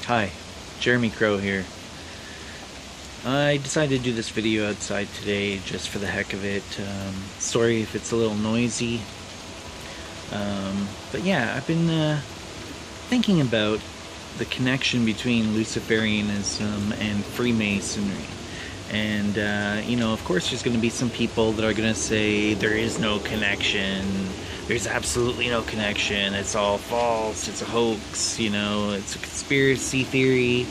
Hi, Jeremy Crow here. I decided to do this video outside today just for the heck of it. Sorry if it's a little noisy. But yeah, I've been thinking about the connection between Luciferianism and Freemasonry. And, of course there's going to be some people that are going to say there is no connection. There's absolutely no connection. It's all false. It's a hoax. It's a conspiracy theory.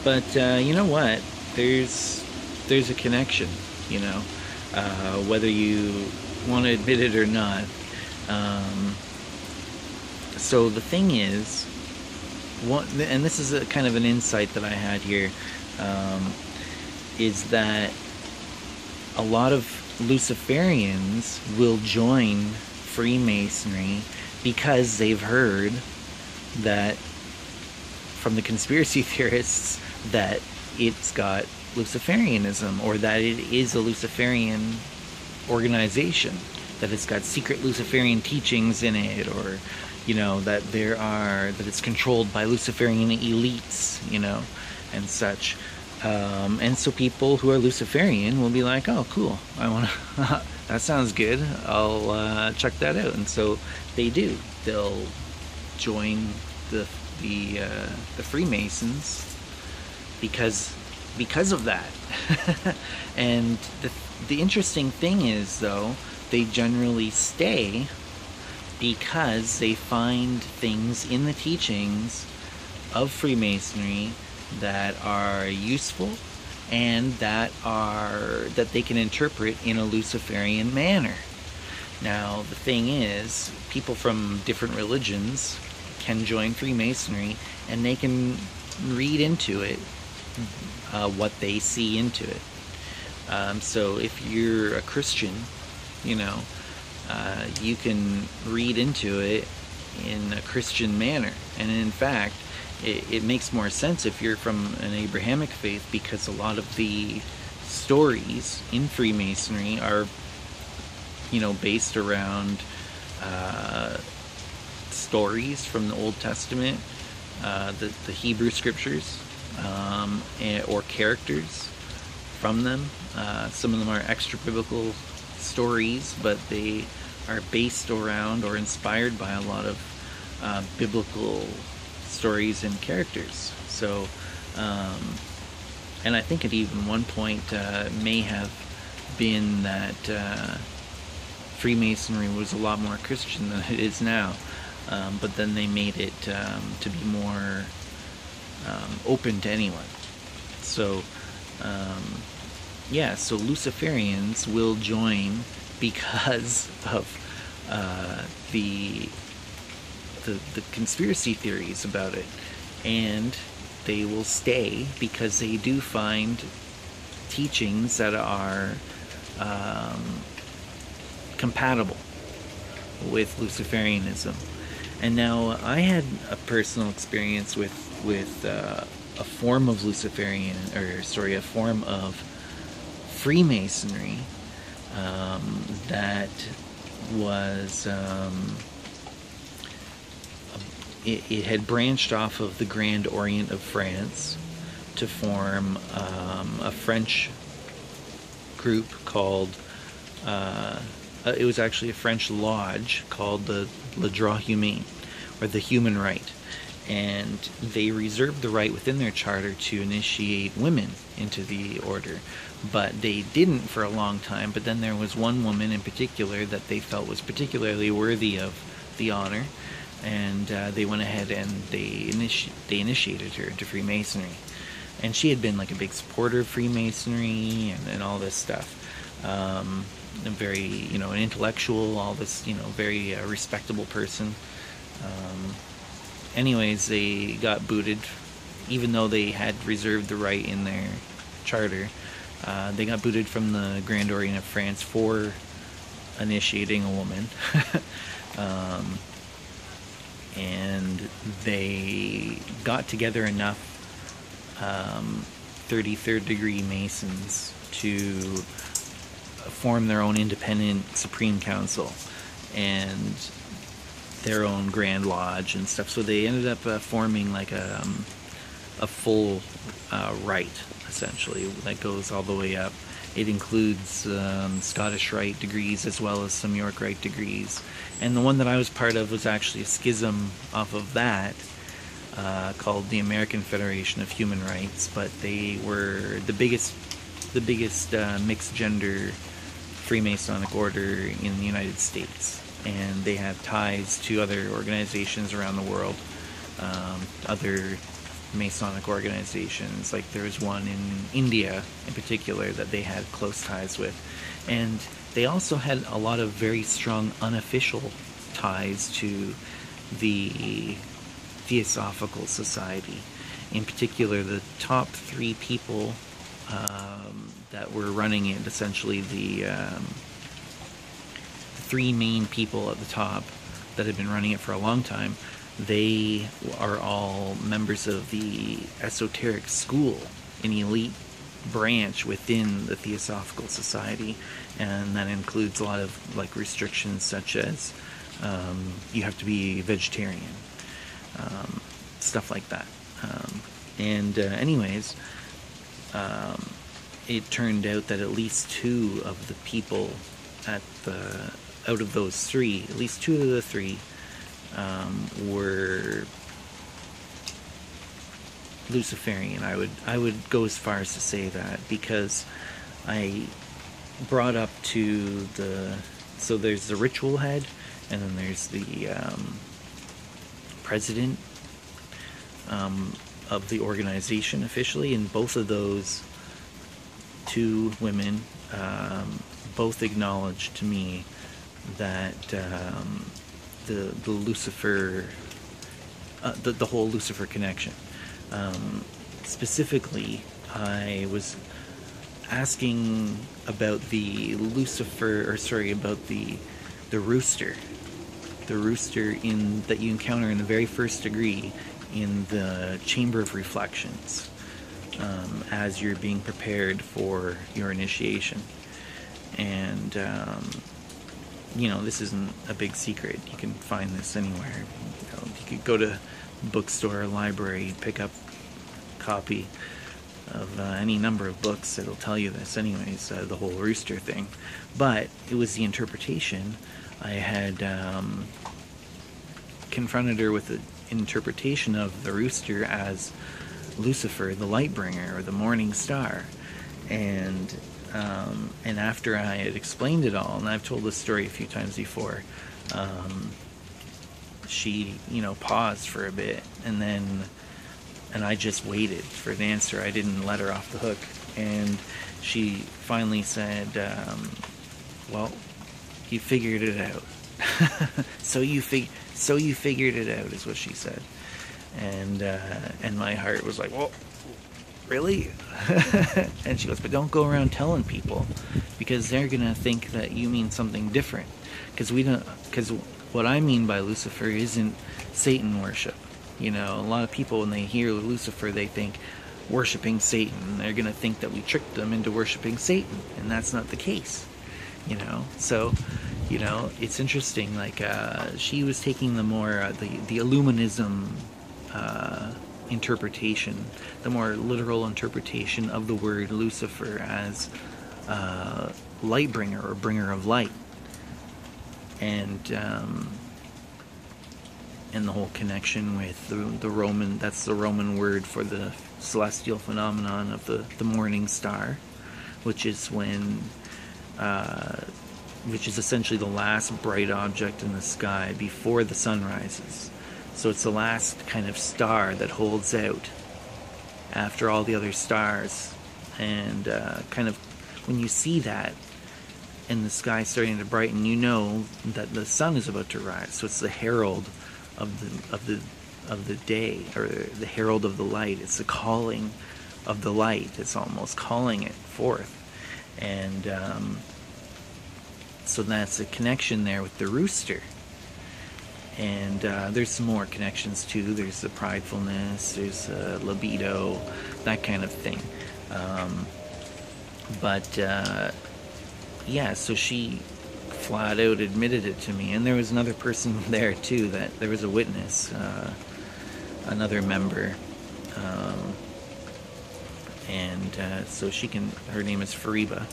But you know what? There's a connection. Whether you want to admit it or not. So the thing is, and this is a kind of an insight that I had here, is that a lot of Luciferians will join Freemasonry because they've heard that from the conspiracy theorists that it's got Luciferianism, or that it is a Luciferian organization, that it's got secret Luciferian teachings in it, or that it's controlled by Luciferian elites, and such. And so people who are Luciferian will be like, oh, cool, I want to, that sounds good, I'll check that out. And so they do. They'll join the Freemasons because of that. And the interesting thing is, though, they generally stay because they find things in the teachings of Freemasonry that are useful and that they can interpret in a Luciferian manner. Now, the thing is, people from different religions can join Freemasonry and they can read into it what they see into it. So if you're a Christian, you can read into it in a Christian manner. And in fact, it makes more sense if you're from an Abrahamic faith, because a lot of the stories in Freemasonry are, based around stories from the Old Testament, the Hebrew scriptures, or characters from them. Some of them are extra biblical stories, but they are based around or inspired by a lot of biblical stories and characters. So, and I think at even one point may have been that Freemasonry was a lot more Christian than it is now, but then they made it to be more open to anyone. So, so Luciferians will join because of the conspiracy theories about it, and they will stay because they do find teachings that are compatible with Luciferianism. And now, I had a personal experience with a form of a form of Freemasonry that was it had branched off of the Grand Orient of France to form a French group called, it was actually a French lodge called the Le Droit Humain, or the Human Right. And they reserved the right within their charter to initiate women into the order, but they didn't for a long time. But then there was one woman in particular that they felt was particularly worthy of the honor, and they went ahead and they initiated her into Freemasonry. And she had been like a big supporter of Freemasonry and all this stuff. A very, an intellectual, all this, very respectable person. Anyways, they got booted, even though they had reserved the right in their charter. They got booted from the Grand Orient of France for initiating a woman. And they got together enough 33rd degree Masons to form their own independent Supreme Council and their own Grand Lodge and stuff. So they ended up forming like a a full rite, essentially, that goes all the way up. It includes Scottish Rite degrees as well as some York Rite degrees. And the one that I was part of was actually a schism off of that, called the American Federation of Human Rights. But they were the biggest mixed gender Freemasonic order in the United States. And they have ties to other organizations around the world, other Masonic organizations. Like there was one in India in particular that they had close ties with, and they also had a lot of very strong unofficial ties to the Theosophical Society. In particular, the top 3 people that were running it, essentially the 3 main people at the top that had been running it for a long time, they are all members of the esoteric school, an elite branch within the Theosophical Society, and that includes a lot of like restrictions such as you have to be vegetarian, stuff like that. Anyways, it turned out that at least 2 of the people out of those 3, at least 2 of the 3 were Luciferian. I would go as far as to say that, because I brought up to so there's the ritual head, and then there's the president of the organization officially, and both of those 2 women both acknowledged to me that the Lucifer, the whole Lucifer connection. Specifically, I was asking about the about the rooster. The rooster that you encounter in the very first degree in the Chamber of Reflections, as you're being prepared for your initiation. And this isn't a big secret. You can find this anywhere. You could go to bookstore or library, pick up a copy of any number of books. It'll tell you this anyways, the whole rooster thing. But it was the interpretation. I had confronted her with an interpretation of the rooster as Lucifer, the light bringer, or the morning star. And after I had explained it all, and I've told this story a few times before, she, paused for a bit, and I just waited for an answer. I didn't let her off the hook, and she finally said, well, you figured it out. so you figured it out, is what she said. And my heart was like, well, really? And she goes, but don't go around telling people, because they're gonna think that you mean something different. Because what I mean by Lucifer isn't Satan worship. A lot of people, when they hear Lucifer, they think worshiping Satan. They're gonna think that we tricked them into worshiping Satan, and that's not the case. So it's interesting. Like she was taking the more the Illuminism interpretation, the more literal interpretation of the word Lucifer as light bringer, or bringer of light, and the whole connection with the Roman, that's the Roman word for the celestial phenomenon of the morning star, which is essentially the last bright object in the sky before the sun rises. So it's the last kind of star that holds out after all the other stars. And kind of when you see that in the sky starting to brighten, you know that the sun is about to rise. So it's the herald of the day, or the herald of the light. It's the calling of the light. It's almost calling it forth. And so that's a connection there with the rooster. And there's some more connections too. There's the pridefulness, there's libido, that kind of thing. Yeah, so she flat out admitted it to me. And there was another person there too, that there was a witness, another member So her name is Fariba.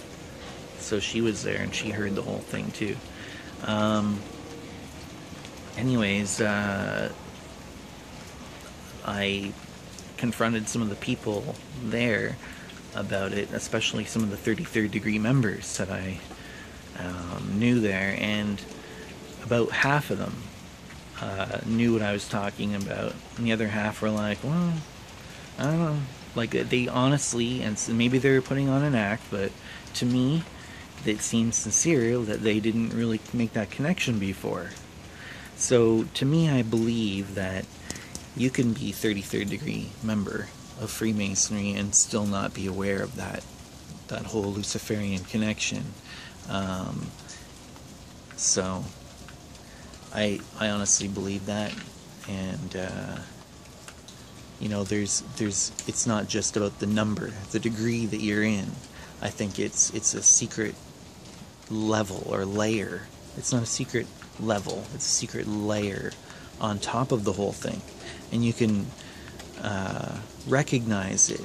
So she was there and she heard the whole thing too. Anyways, I confronted some of the people there about it, especially some of the 33rd degree members that I knew there, and about half of them knew what I was talking about, and the other half were like, well, I don't know. Like, they honestly, and maybe they were putting on an act, but to me, it seems sincere that they didn't really make that connection before. So, to me, I believe that you can be 33rd degree member of Freemasonry and still not be aware of that whole Luciferian connection. So, I honestly believe that, and it's not just about the number, the degree that you're in. I think it's a secret level or layer. It's not a secret level, it's a secret layer on top of the whole thing, and you can recognize it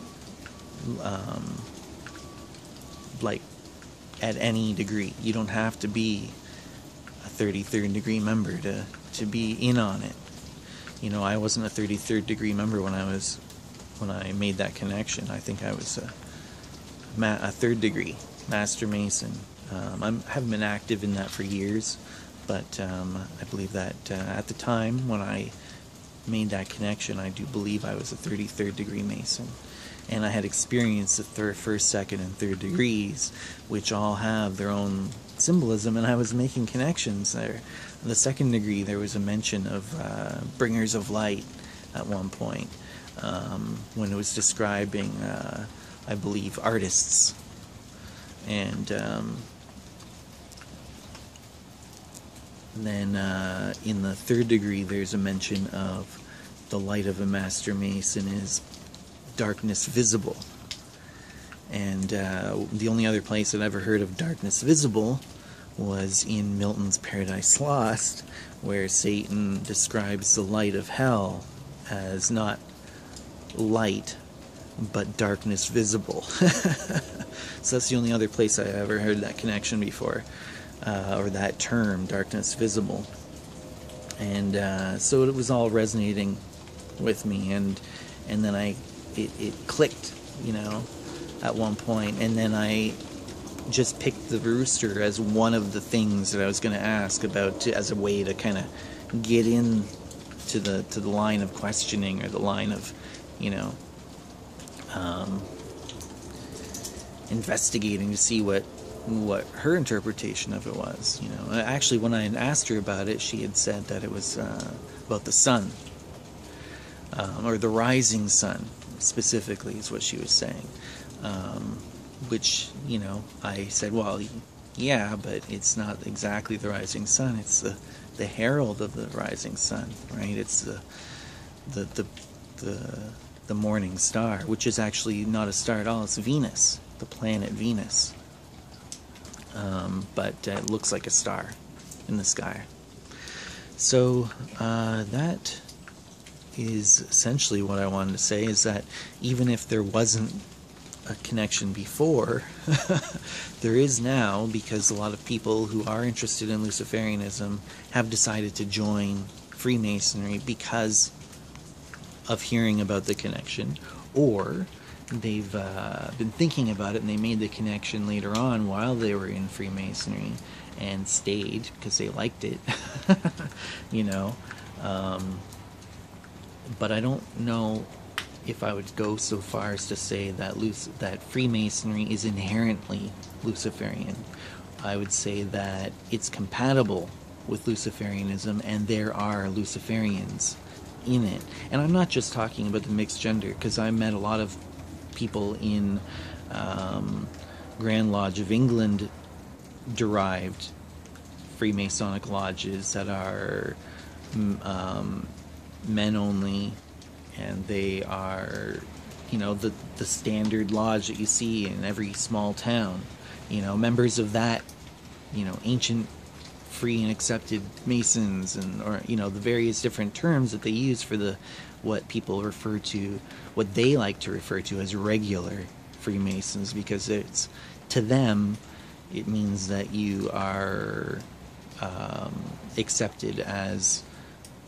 like at any degree. You don't have to be a 33rd degree member to be in on it. I wasn't a 33rd degree member when I made that connection. I think I was a 3rd degree Master Mason. I haven't been active in that for years, but I believe that at the time when I made that connection, I do believe I was a 33rd degree Mason. And I had experienced the first, second, and third degrees, which all have their own symbolism, and I was making connections there. The second degree, there was a mention of bringers of light at one point, when it was describing, I believe, artists. And then in the third degree, there's a mention of the light of a Master Mason is darkness visible. And the only other place I'd ever heard of darkness visible was in Milton's Paradise Lost, where Satan describes the light of hell as not light, but darkness visible. So that's the only other place I ever heard that connection before, or that term, darkness visible. And so it was all resonating with me, and then it clicked, at one point, and then I just picked the rooster as one of the things that I was going to ask about, as a way to kind of get in to the line of questioning, or the line of, investigating to see what her interpretation of it was. Actually, when I had asked her about it, she had said that it was about the sun, or the rising sun specifically is what she was saying, which, I said, well, yeah, but it's not exactly the rising sun, it's the herald of the rising sun, right? It's the morning star, which is actually not a star at all, it's Venus, the planet Venus, but it looks like a star in the sky. So that is essentially what I wanted to say, is that even if there wasn't a connection before, there is now, because a lot of people who are interested in Luciferianism have decided to join Freemasonry because of hearing about the connection, or they've been thinking about it and they made the connection later on while they were in Freemasonry and stayed because they liked it. But I don't know if I would go so far as to say that that Freemasonry is inherently Luciferian. I would say that it's compatible with Luciferianism, and there are Luciferians in it. And I'm not just talking about the mixed gender, because I met a lot of people in Grand Lodge of England derived Freemasonic lodges that are men only, and they are, the standard lodge that you see in every small town, members of that, ancient free and accepted Masons, and or the various different terms that they use for what people refer to, what they like to refer to as regular Freemasons, because it's, to them, it means that you are accepted as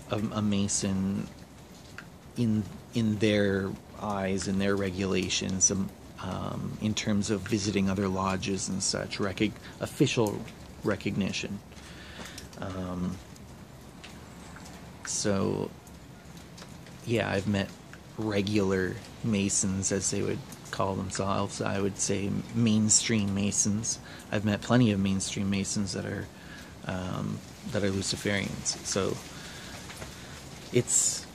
a Mason in their eyes, in their regulations, in terms of visiting other lodges and such, official recognition. So, yeah, I've met regular Masons, as they would call themselves. I would say mainstream Masons. I've met plenty of mainstream Masons that are Luciferians. So it's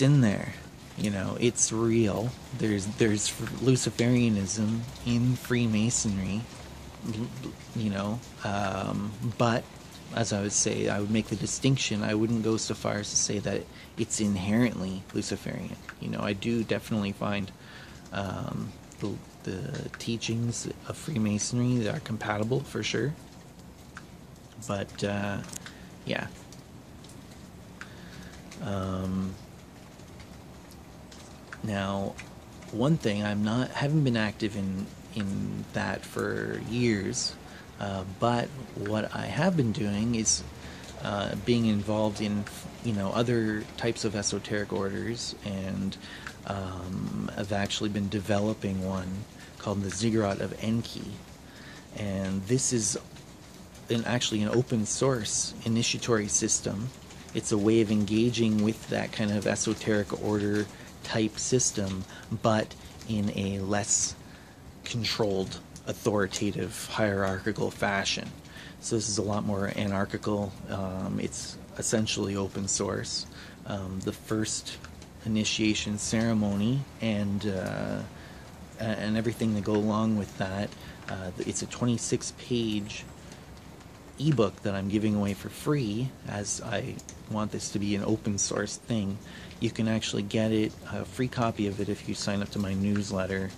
in there. It's real. There's Luciferianism in Freemasonry, but as I would say, I would make the distinction. I wouldn't go so far as to say that it's inherently Luciferian. I do definitely find the teachings of Freemasonry that are compatible, for sure. But yeah. Now, one thing, haven't been active in that for years, but what I have been doing is being involved in other types of esoteric orders, and I've actually been developing one called the Ziggurat of Enki, and this is actually an open source initiatory system. It's a way of engaging with that kind of esoteric order type system, but in a less controlled, authoritative, hierarchical fashion. So this is a lot more anarchical. It's essentially open source. The first initiation ceremony and everything that go along with that. It's a 26-page ebook that I'm giving away for free, as I want this to be an open source thing. You can actually get a free copy of it if you sign up to my newsletter.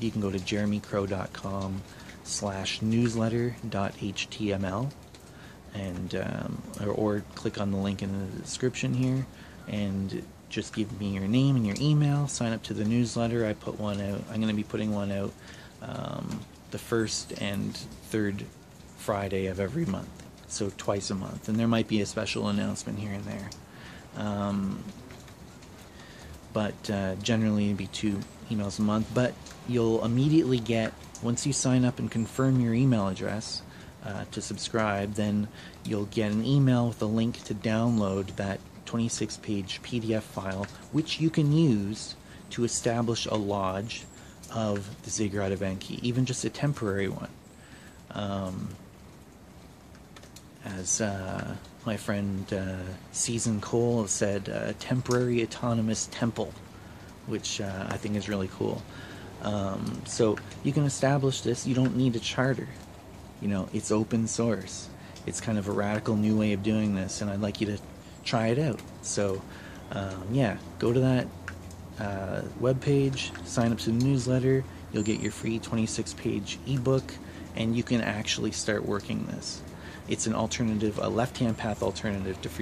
You can go to jeremycrow.com/newsletter.html and or click on the link in the description here and just give me your name and your email. Sign up to the newsletter. I put one out. I'm going to be putting one out the first and third Friday of every month, so twice a month, and there might be a special announcement here and there, but generally it'd be 2 emails a month. But you'll immediately get, once you sign up and confirm your email address to subscribe, then you'll get an email with a link to download that 26-page PDF file, which you can use to establish a lodge of the Ziggurat of Enki, even just a temporary one. As my friend Season Cole said, a temporary autonomous temple, which I think is really cool. So you can establish this. You don't need a charter. It's open source. It's kind of a radical new way of doing this, and I'd like you to try it out. So yeah, go to that webpage, sign up to the newsletter. You'll get your free 26-page ebook, and you can actually start working this. It's an alternative, a left-hand path alternative to free